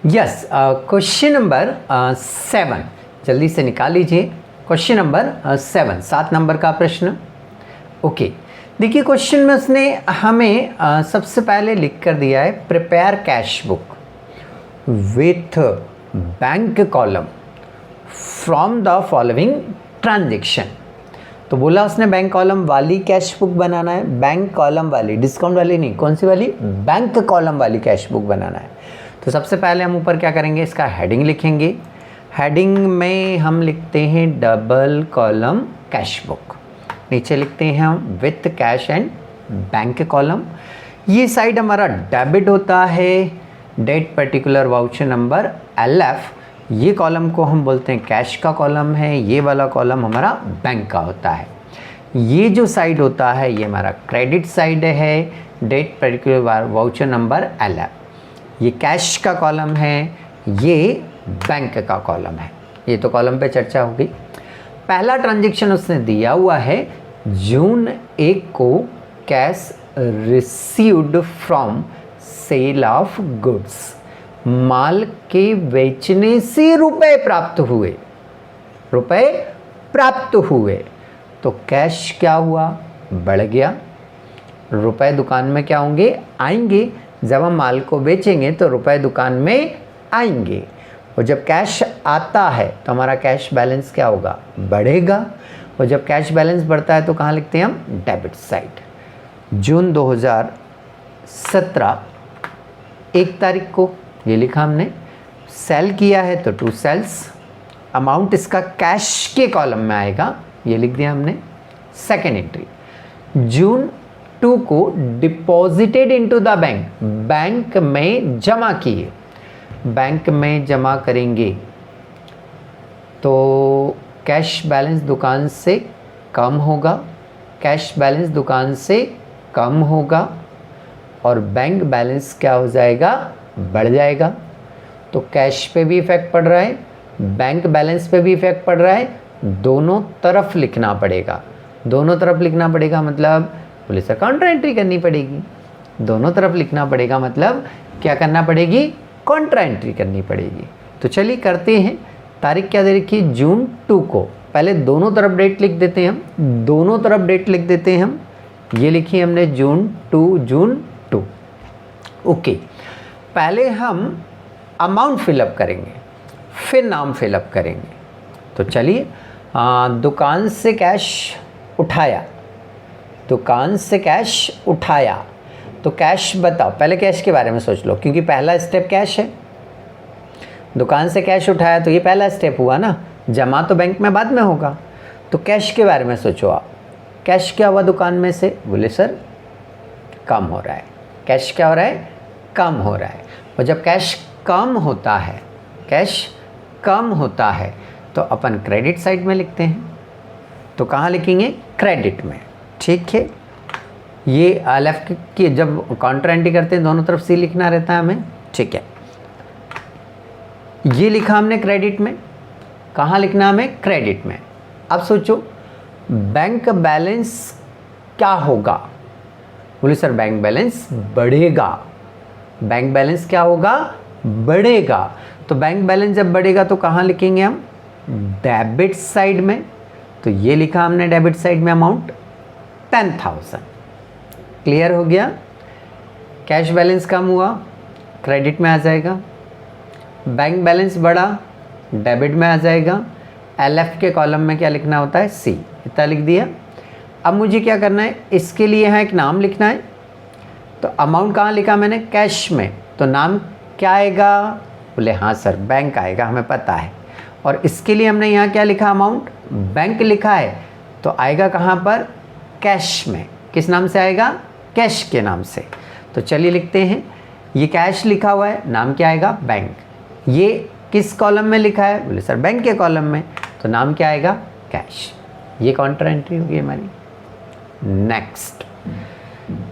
Yes, question number 7 जल्दी से निकाल लीजिए। क्वेश्चन नंबर 7 नंबर का प्रश्न। ओके, देखिए क्वेश्चन में उसने हमें सबसे पहले लिख कर दिया है prepare cash book with bank column from the following transaction. तो बोला उसने बैंक कॉलम वाली कैश बुक बनाना है, बैंक कॉलम वाली, डिस्काउंट वाली नहीं, कौन सी वाली, बैंक कॉलम वाली कैश बुक बनाना है। तो सबसे पहले हम ऊपर क्या करेंगे, इसका हेडिंग लिखेंगे। हेडिंग में हम लिखते हैं डबल कॉलम कैश बुक, नीचे लिखते हैं हम with cash and bank column. ये साइड हमारा डेबिट होता है, date particular voucher number LF, ये कॉलम को हम बोलते हैं कैश का कॉलम है, ये वाला कॉलम हमारा बैंक का होता है। ये जो साइड होता है ये हमारा क्रेडिट साइड है, date particular voucher number LF, ये कैश का कॉलम है, ये बैंक का कॉलम है। ये तो कॉलम पे चर्चा होगी। पहला ट्रांजेक्शन उसने दिया हुआ है जून 1 को cash received from sale of goods, माल के बेचने से रुपए प्राप्त हुए, रुपए प्राप्त हुए। तो कैश क्या हुआ, बढ़ गया। रुपए दुकान में क्या होंगे, आएंगे। जब हम माल को बेचेंगे तो रुपए दुकान में आएंगे, और जब कैश आता है तो हमारा कैश बैलेंस क्या होगा, बढ़ेगा। और जब कैश बैलेंस बढ़ता है तो कहाँ लिखते हैं हम, डेबिट साइड। जून 2017 1 तारीख को ये लिखा हमने, सेल किया है तो 2 सेल्स, अमाउंट इसका कैश के कॉलम में आएगा, ये लिख दिया हमने। सेकेंड एंट्री, जून 2 को deposited into the bank, bank में जमा किए, बैंक में जमा करेंगे तो कैश बैलेंस दुकान से कम होगा, कैश बैलेंस दुकान से कम होगा, और बैंक बैलेंस क्या हो जाएगा, बढ़ जाएगा। तो कैश पे भी इफेक्ट पड़ रहा है, बैंक बैलेंस पे भी इफेक्ट पड़ रहा है, दोनों तरफ लिखना पड़ेगा। दोनों तरफ लिखना पड़ेगा मतलब पुलिस काउंटर एंट्री करनी पड़ेगी। दोनों तरफ लिखना पड़ेगा मतलब क्या करना पड़ेगी, काउंटर एंट्री करनी पड़ेगी। तो चलिए करते हैं। तारीख क्या दे रखी, जून 2 को। पहले दोनों तरफ डेट लिख देते हैं हम, दोनों तरफ डेट लिख देते हैं हम। ये लिखी हमने जून 2। ओके, पहले हम अमाउंट फिलअप करेंगे, फिर नाम फिलअप करेंगे। तो चलिए, दुकान से कैश उठाया, दुकान से कैश उठाया, तो कैश बताओ, पहले कैश के बारे में सोच लो, क्योंकि पहला स्टेप कैश है। दुकान से कैश उठाया तो ये पहला स्टेप हुआ ना, जमा तो बैंक में बाद में होगा। तो कैश के बारे में सोचो आप, कैश क्या हुआ दुकान में से, बोले सर कम हो रहा है। कैश क्या हो रहा है, कम हो रहा है। और जब कैश कम होता है, कैश कम होता है तो अपन क्रेडिट साइड में लिखते हैं। तो कहाँ लिखेंगे, क्रेडिट में, ठीक है। ये LF की जब काउंटर एंट्री करते हैं दोनों तरफ सी लिखना रहता है हमें, ठीक है। ये लिखा हमने क्रेडिट में, कहाँ लिखना हमें, क्रेडिट में। अब सोचो बैंक बैलेंस क्या होगा, बोले सर बैंक बैलेंस बढ़ेगा। बैंक बैलेंस क्या होगा, बढ़ेगा। तो बैंक बैलेंस जब बढ़ेगा तो कहाँ लिखेंगे हम, डेबिट साइड में। तो ये लिखा हमने डेबिट साइड में अमाउंट 10,000। क्लियर हो गया। कैश बैलेंस कम हुआ, क्रेडिट में आ जाएगा। बैंक बैलेंस बढ़ा, डेबिट में आ जाएगा। LF के कॉलम में क्या लिखना होता है, C, इतना लिख दिया। अब मुझे क्या करना है, इसके लिए यहाँ एक नाम लिखना है। तो अमाउंट कहाँ लिखा मैंने, कैश में, तो नाम क्या आएगा, बोले हाँ सर बैंक आएगा, हमें पता है। और इसके लिए हमने यहाँ क्या लिखा, अमाउंट बैंक लिखा है, तो आएगा कहाँ पर, कैश में। किस नाम से आएगा, कैश के नाम से। तो चलिए लिखते हैं, ये कैश लिखा हुआ है, नाम क्या आएगा, बैंक। ये किस कॉलम में लिखा है, बोले सर बैंक के कॉलम में, तो नाम क्या आएगा, कैश। ये काउंटर एंट्री होगी हमारी। Next,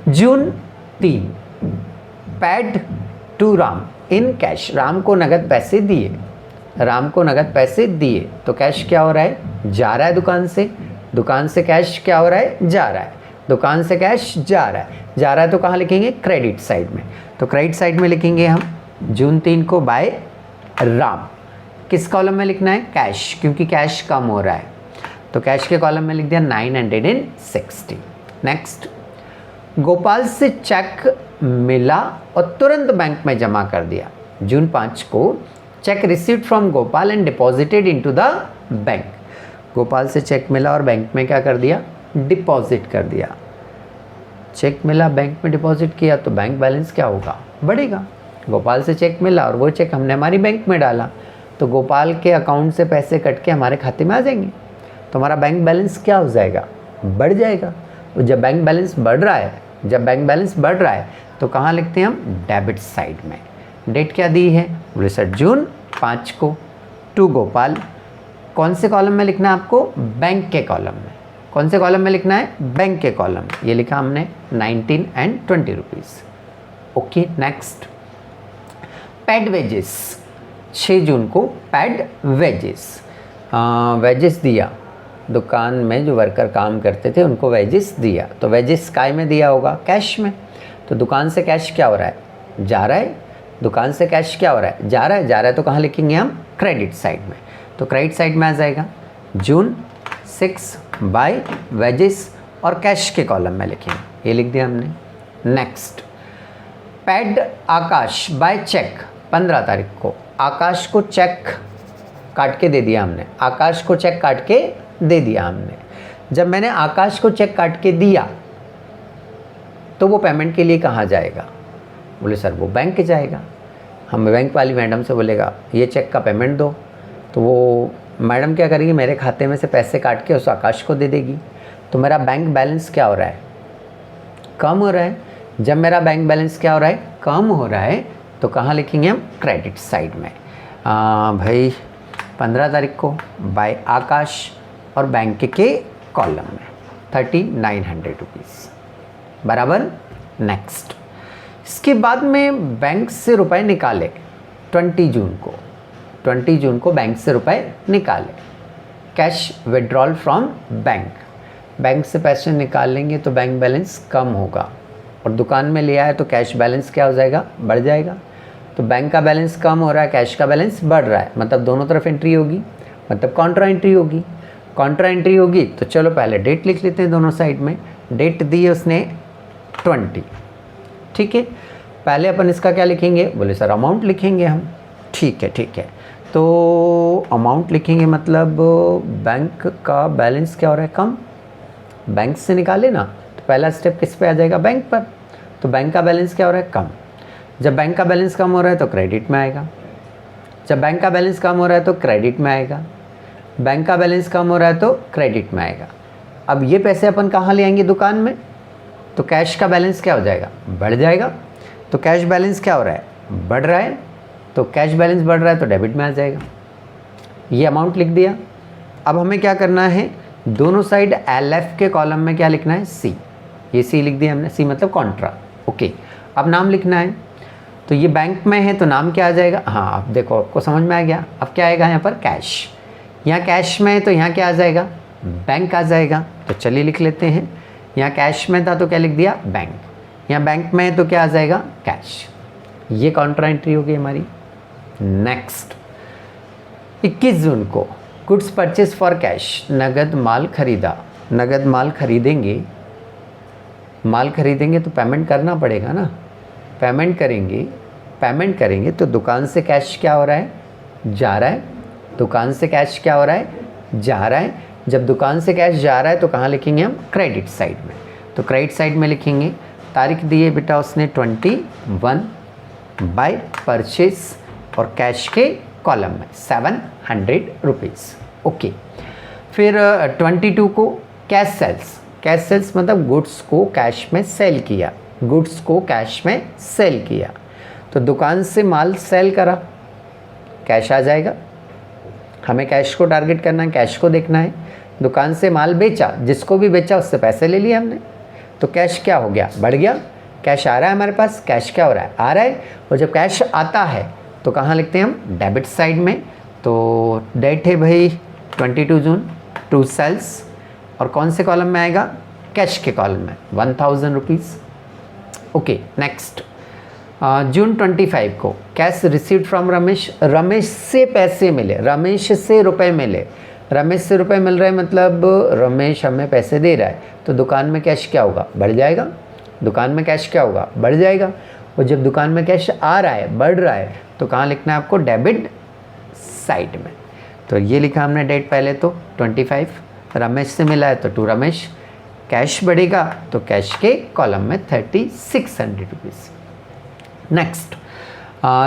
June 3, paid to Ram in cash, Ram को नगद पैसे दिए, राम को नगद पैसे दिए। तो कैश क्या हो रहा है, जा रहा है दुकान से, दुकान से कैश क्या हो रहा है, जा रहा है, दुकान से कैश जा रहा है, जा रहा है तो कहाँ लिखेंगे, क्रेडिट साइड में। तो क्रेडिट साइड में लिखेंगे हम जून 3 को बाय राम। किस कॉलम में लिखना है? कैश, क्योंकि कैश कम हो रहा है तो कैश के कॉलम में लिख दिया 960। नेक्स्ट, गोपाल से चेक मिला और तुरंत बैंक में जमा कर दिया। जून 5 को check received from Gopal and deposited into the bank. Gopal से चेक मिला और बैंक में क्या कर दिया? डिपॉजिट कर दिया। चेक मिला, बैंक में डिपॉजिट किया तो बैंक बैलेंस क्या होगा? बढ़ेगा। गोपाल से चेक मिला और वो चेक हमने हमारी बैंक में डाला तो गोपाल के अकाउंट से पैसे कट के हमारे खाते में आ जाएंगे तो हमारा बैंक बैलेंस क्या हो जाएगा? बढ़ जाएगा। तो जब बैंक बैलेंस बढ़ रहा है तो कहाँ लिखते हैं हम? डेबिट साइड में। डेट क्या दी है? बोले सर जून 5 को, टू गोपाल। कौन से कॉलम में लिखना है आपको? बैंक के कॉलम में। कौन से कॉलम में लिखना है? बैंक के कॉलम। ये लिखा हमने 19 and 20 rupees. Okay, next, paid wages. 6 जून को पेड वेजेस दिया। दुकान में जो वर्कर काम करते थे उनको वेजेस दिया तो वेजेस काय में दिया होगा? कैश में। तो दुकान से कैश क्या हो रहा है? जा रहा है। दुकान से कैश क्या हो रहा है? जा रहा है तो कहाँ लिखेंगे हम? क्रेडिट साइड में। तो क्रेडिट साइड में आ जाएगा जून 6 बाय वेजेस और कैश के कॉलम में लिखेंगे, ये लिख दिया हमने। नेक्स्ट, पेड आकाश बाय चेक। 15 तारीख को आकाश को चेक काट के दे दिया हमने। आकाश को चेक काट के दे दिया हमने। जब मैंने आकाश को चेक काट के दिया तो वो पेमेंट के लिए कहाँ जाएगा? बोले सर वो बैंक जाएगा। हम बैंक वाली मैडम से बोलेगा ये चेक का पेमेंट दो तो वो मैडम क्या करेगी? मेरे खाते में से पैसे काट के उस आकाश को दे देगी। तो मेरा बैंक बैलेंस क्या हो रहा है? कम हो रहा है। जब मेरा बैंक बैलेंस क्या हो रहा है? कम हो रहा है तो कहाँ लिखेंगे हम? क्रेडिट साइड में। भाई 15 तारीख को बाय आकाश और बैंक के कॉलम में 3900 रुपीज़ बराबर। नेक्स्ट, इसके बाद में बैंक से रुपए निकाले 20 जून को बैंक से रुपए निकाले। कैश विड्रॉल फ्रॉम बैंक से पैसे निकाल लेंगे तो बैंक बैलेंस कम होगा और दुकान में लिया है तो कैश बैलेंस क्या हो जाएगा? बढ़ जाएगा। तो बैंक का बैलेंस कम हो रहा है, कैश का बैलेंस बढ़ रहा है, मतलब दोनों तरफ एंट्री होगी, मतलब कॉन्ट्रा एंट्री होगी। तो चलो पहले डेट लिख लेते हैं दोनों साइड में। डेट दी है उसने 20, ठीक है। पहले अपन इसका क्या लिखेंगे? बोले सर अमाउंट लिखेंगे हम। ठीक है। तो अमाउंट लिखेंगे मतलब बैंक का बैलेंस क्या हो रहा है? कम। बैंक से निकाले ना तो पहला स्टेप किस पे आ जाएगा? बैंक पर। तो बैंक का बैलेंस क्या हो रहा है? कम। जब बैंक का बैलेंस कम हो रहा है तो क्रेडिट में आएगा। जब बैंक का बैलेंस कम हो रहा है तो क्रेडिट में आएगा। बैंक का बैलेंस कम हो रहा है तो क्रेडिट में आएगा। अब ये पैसे अपन कहाँ ले आएंगे? दुकान में। तो कैश का बैलेंस क्या हो जाएगा? बढ़ जाएगा। तो कैश बैलेंस क्या हो रहा है? बढ़ रहा है। तो कैश बैलेंस बढ़ रहा है तो डेबिट में आ जाएगा। ये अमाउंट लिख दिया। अब हमें क्या करना है? दोनों साइड LF के कॉलम में क्या लिखना है? C। ये C लिख दिया हमने। C मतलब कॉन्ट्रा। ओके, अब नाम लिखना है। तो ये बैंक में है तो नाम क्या आ जाएगा? हाँ, अब देखो आपको समझ में आ गया। अब क्या आएगा यहाँ पर? कैश। यहाँ कैश में है तो यहाँ क्या आ जाएगा? बैंक आ जाएगा। तो चलिए लिख लेते हैं। यहाँ कैश में था तो क्या लिख दिया? बैंक। यहाँ बैंक में है तो क्या आ जाएगा? कैश। ये कॉन्ट्रा एंट्री होगी हमारी। नेक्स्ट, 21 जून को गुड्स परचेज फॉर कैश। नगद माल खरीदा। नगद माल खरीदेंगे तो पेमेंट करना पड़ेगा ना। पेमेंट करेंगे तो दुकान से कैश क्या हो रहा है? जा रहा है। दुकान से कैश क्या हो रहा है? जा रहा है। जब दुकान से कैश जा रहा है तो कहाँ लिखेंगे हम? क्रेडिट साइड में। तो क्रेडिट साइड में लिखेंगे। तारीख दी है बेटा उसने 21 बाय परचेज और कैश के कॉलम में 700 रुपीज़। ओके, फिर 22 को कैश सेल्स मतलब गुड्स को कैश में सेल किया। तो दुकान से माल सेल करा, कैश आ जाएगा। हमें कैश को टारगेट करना है, कैश को देखना है। दुकान से माल बेचा, जिसको भी बेचा उससे पैसे ले लिए हमने, तो कैश क्या हो गया? बढ़ गया। कैश आ रहा है हमारे पास। कैश क्या हो रहा है? आ रहा है। और जब कैश आता है तो कहाँ लिखते हैं हम? डेबिट साइड में। तो डेट है भाई 22 जून, टू सेल्स और कौन से कॉलम में आएगा? कैश के कॉलम में 1000 रुपीज़। ओके, नेक्स्ट, जून 25 को cash received from Ramesh, Ramesh से पैसे मिले, रमेश से रुपए मिले, रमेश से रुपए मिल रहे हैं मतलब रमेश हमें पैसे दे रहा है, तो दुकान में कैश क्या होगा, बढ़ जाएगा। दुकान में कैश क्या होगा, बढ़ जाएगा। और जब दुकान में कैश आ रहा है, बढ़ रहा है, तो कहाँ लिखना है आपको, डेबिट साइड में। तो ये लिखा हमने डेट पहले तो 25, रमेश से मिला है तो टू रमेश, कैश बढ़ेगा तो कैश के कॉलम में 3600 रुपीज़। नेक्स्ट,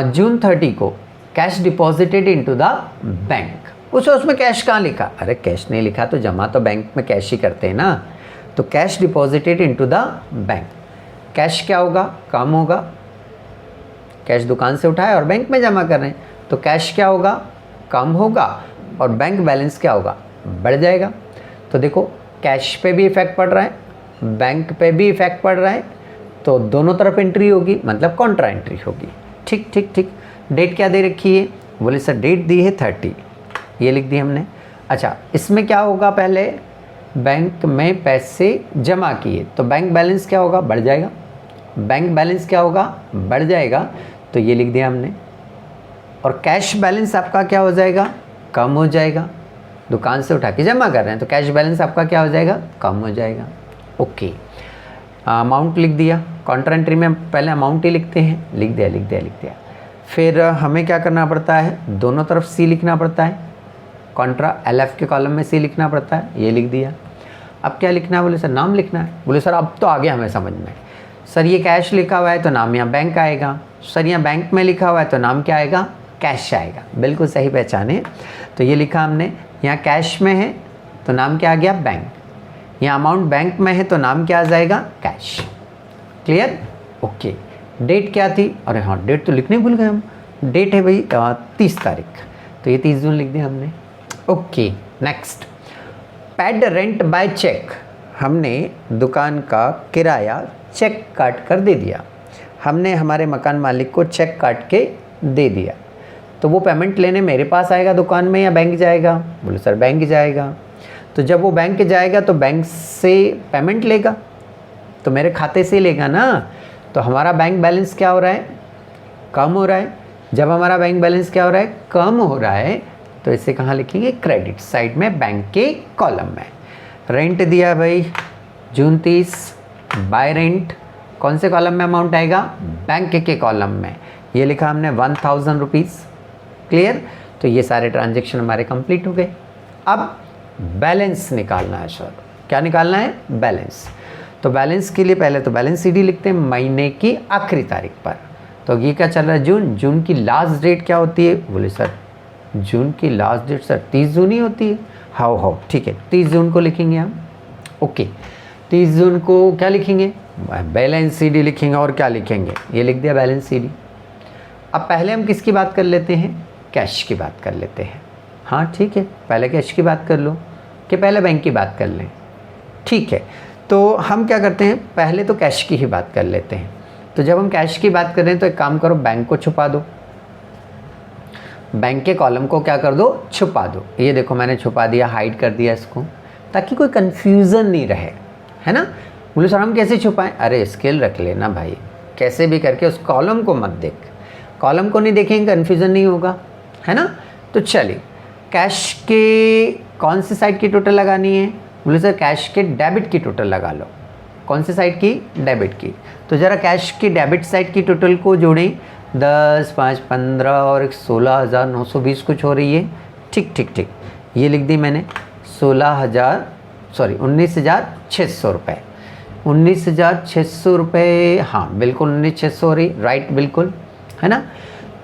जून 30 को cash deposited into the bank. उसमें कैश कहाँ लिखा, अरे कैश नहीं लिखा तो जमा तो बैंक में कैश ही करते हैं ना, तो cash deposited into the bank. Cash क्या होगा, कम होगा, कैश दुकान से उठाए और बैंक में जमा कर रहे हैं, तो कैश क्या होगा, कम होगा, और बैंक बैलेंस क्या होगा, बढ़ जाएगा। तो देखो कैश पे भी इफेक्ट पड़ रहा है, बैंक पे भी इफेक्ट पड़ रहा है, तो दोनों तरफ एंट्री होगी, मतलब कॉन्ट्रा एंट्री होगी। ठीक ठीक ठीक। डेट क्या दे रखी है, बोले सर डेट दी है 30, ये लिख दी हमने। अच्छा, इसमें क्या होगा, पहले बैंक में पैसे जमा किए तो बैंक बैलेंस क्या होगा, बढ़ जाएगा। बैंक बैलेंस क्या होगा, बढ़ जाएगा, तो ये लिख दिया हमने। और कैश बैलेंस आपका क्या हो जाएगा, कम हो जाएगा। दुकान से उठा के जमा कर रहे हैं तो कैश बैलेंस आपका क्या हो जाएगा, कम हो जाएगा। ओके, अमाउंट लिख दिया। कॉन्ट्रा एंट्री में पहले अमाउंट ही लिखते हैं, लिख दिया। फिर हमें क्या करना पड़ता है, दोनों तरफ सी लिखना पड़ता है। कॉन्ट्रा LF के कॉलम में सी लिखना पड़ता है, ये लिख दिया। अब क्या लिखना है, बोले सर नाम लिखना है। बोले सर अब तो आ गया हमें समझ में। सर ये कैश लिखा हुआ है तो नाम यहाँ बैंक आएगा। सर यहाँ बैंक में लिखा हुआ है तो नाम क्या आएगा, कैश आएगा। बिल्कुल सही पहचाने। तो ये लिखा हमने, यहाँ कैश में है तो नाम क्या आ गया, बैंक। यहाँ अमाउंट बैंक में है तो नाम क्या आ जाएगा, कैश। Clear, okay. डेट क्या थी, अरे हाँ डेट तो लिखने भूल गए हम। डेट है भाई 30 तारीख, तो ये 30 जून लिख दिया हमने। Okay, next, paid rent by cheque. हमने दुकान का किराया चेक काट कर दे दिया। हमने हमारे मकान मालिक को चेक काट के दे दिया, तो वो पेमेंट लेने मेरे पास आएगा दुकान में या बैंक जाएगा, बोले सर बैंक जाएगा। तो जब वो बैंक जाएगा तो बैंक से पेमेंट लेगा, तो मेरे खाते से लेगा ना। तो हमारा बैंक बैलेंस क्या हो रहा है, कम हो रहा है। जब हमारा बैंक बैलेंस क्या हो रहा है, कम हो रहा है, तो इसे कहाँ लिखेंगे, क्रेडिट साइड में, बैंक के कॉलम में। रेंट दिया भाई जून 30, बाय रेंट कौन से कॉलम में अमाउंट आएगा, बैंक के कॉलम में। ये लिखा हमने 1000 रुपीज़। क्लियर, तो ये सारे ट्रांजेक्शन हमारे कंप्लीट हो गए। अब बैलेंस निकालना है सर, क्या निकालना है, बैलेंस। तो बैलेंस के लिए पहले तो बैलेंस सीडी लिखते हैं महीने की आखिरी तारीख पर। तो ये क्या चल रहा है, जून। जून की लास्ट डेट क्या होती है, बोले सर जून की लास्ट डेट सर 30 जून ही होती है। हाउ ठीक है, 30 जून को लिखेंगे हम। ओके, 30 जून को क्या लिखेंगे, बैलेंस सीडी लिखेंगे। और क्या लिखेंगे, ये लिख दिया बैलेंस सीडी। अब पहले हम किसकी बात कर लेते हैं, कैश की बात कर लेते हैं। हाँ ठीक है, पहले कैश की बात कर लो कि पहले बैंक की बात कर लें। ठीक है, तो हम क्या करते हैं, पहले तो कैश की ही बात कर लेते हैं। तो जब हम कैश की बात कर रहे हैं तो एक काम करो, बैंक को छुपा दो, बैंक के कॉलम को क्या कर दो, छुपा दो। ये देखो मैंने छुपा दिया, हाइड कर दिया इसको, ताकि कोई कन्फ्यूज़न नहीं रहे, है ना। बोले सर हम कैसे छुपाएं, अरे स्केल रख लेना भाई, कैसे भी करके उस कॉलम को मत देख। कॉलम को नहीं देखेंगे कन्फ्यूज़न नहीं होगा, है ना। तो चलिए, कैश के कौन सी साइड की टोटल लगानी है, बोले सर कैश के डेबिट की टोटल लगा लो। कौन सी साइड की, डेबिट की। तो ज़रा कैश की डेबिट साइड की टोटल को जोड़ें। 10, 5, 15 और एक 16,920 कुछ हो रही है। ठीक, ये लिख दी मैंने, 19,600 रुपये। 19,600 रुपये, हाँ बिल्कुल 19,600 हो रही, राइट बिल्कुल, है ना।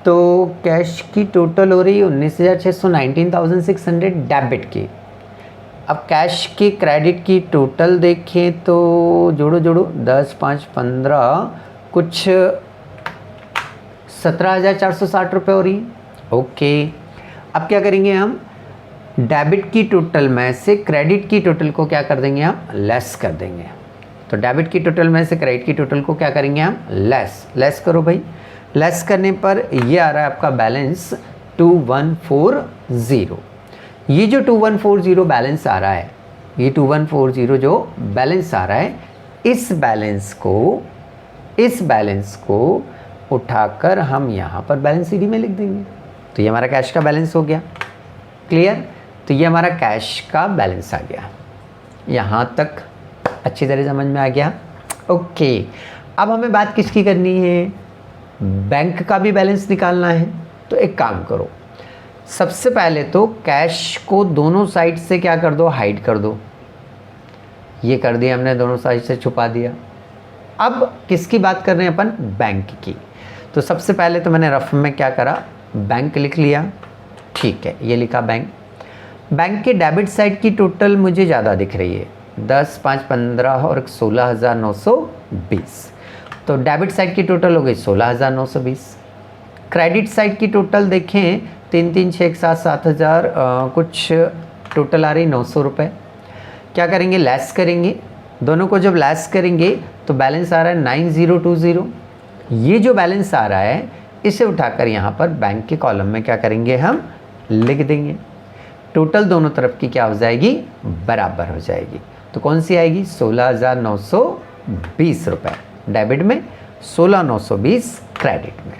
तो कैश की टोटल हो रही है 19,600, 19,600 डेबिट की। अब कैश की क्रेडिट की टोटल देखें तो जोड़ो 10, 5, 15 कुछ 17,460 रुपये हो रही है। ओके, अब क्या करेंगे हम, डेबिट की टोटल में से क्रेडिट की टोटल को क्या कर देंगे, हम लेस कर देंगे। तो डेबिट की टोटल में से क्रेडिट की टोटल को क्या करेंगे, हम लेस करो भाई। लेस करने पर ये आ रहा है आपका बैलेंस 2140। ये जो 2140 बैलेंस आ रहा है, ये 2140 जो बैलेंस आ रहा है, इस बैलेंस को उठाकर हम यहाँ पर बैलेंस शीट में लिख देंगे। तो ये हमारा कैश का बैलेंस हो गया। क्लियर? तो ये हमारा कैश का बैलेंस आ गया। यहाँ तक अच्छी तरह समझ में आ गया? ओके, अब हमें बात किसकी करनी है? बैंक का भी बैलेंस निकालना है। तो एक काम करो, सबसे पहले तो कैश को दोनों साइड से क्या कर दो, हाइड कर दो। ये कर दिया हमने, दोनों साइड से छुपा दिया। अब किसकी बात कर रहे हैं अपन? बैंक की। तो सबसे पहले तो मैंने रफ में क्या करा, बैंक लिख लिया। ठीक है, ये लिखा बैंक। बैंक के डेबिट साइड की टोटल मुझे ज़्यादा दिख रही है, 10, 5, 15 और 16,920। तो डेबिट साइड की टोटल हो गई 16,920। क्रेडिट साइड की टोटल देखें 3, 3, 6, 7, 7,000 कुछ टोटल आ रही 900 रुपये। क्या करेंगे? लेस करेंगे। दोनों को जब लेस करेंगे तो बैलेंस आ रहा है 9020। ये जो बैलेंस आ रहा है इसे उठाकर यहाँ पर बैंक के कॉलम में क्या करेंगे, हम लिख देंगे। टोटल दोनों तरफ की क्या हो जाएगी, बराबर हो जाएगी। तो कौन सी आएगी? 16,920 रुपये डेबिट में, 16,920 क्रेडिट में।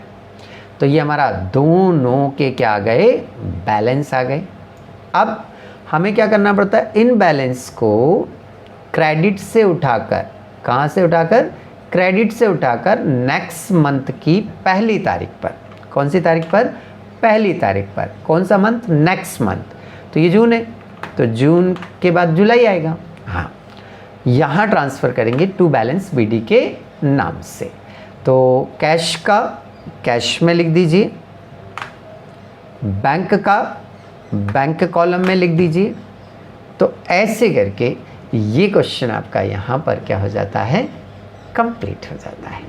तो ये हमारा दोनों के क्या आ गए, बैलेंस आ गए। अब हमें क्या करना पड़ता है, इन बैलेंस को क्रेडिट से उठाकर, कहाँ से उठाकर? क्रेडिट से उठाकर नेक्स्ट मंथ की पहली तारीख पर। कौन सी तारीख पर? पहली तारीख पर। कौन सा मंथ? Next month. तो ये जून है, तो जून के बाद जुलाई आएगा। हाँ, यहाँ ट्रांसफ़र करेंगे टू बैलेंस बीडी के नाम से। तो कैश का कैश में लिख दीजिए, बैंक का बैंक कॉलम में लिख दीजिए। तो ऐसे करके ये क्वेश्चन आपका यहाँ पर क्या हो जाता है, कंप्लीट हो जाता है।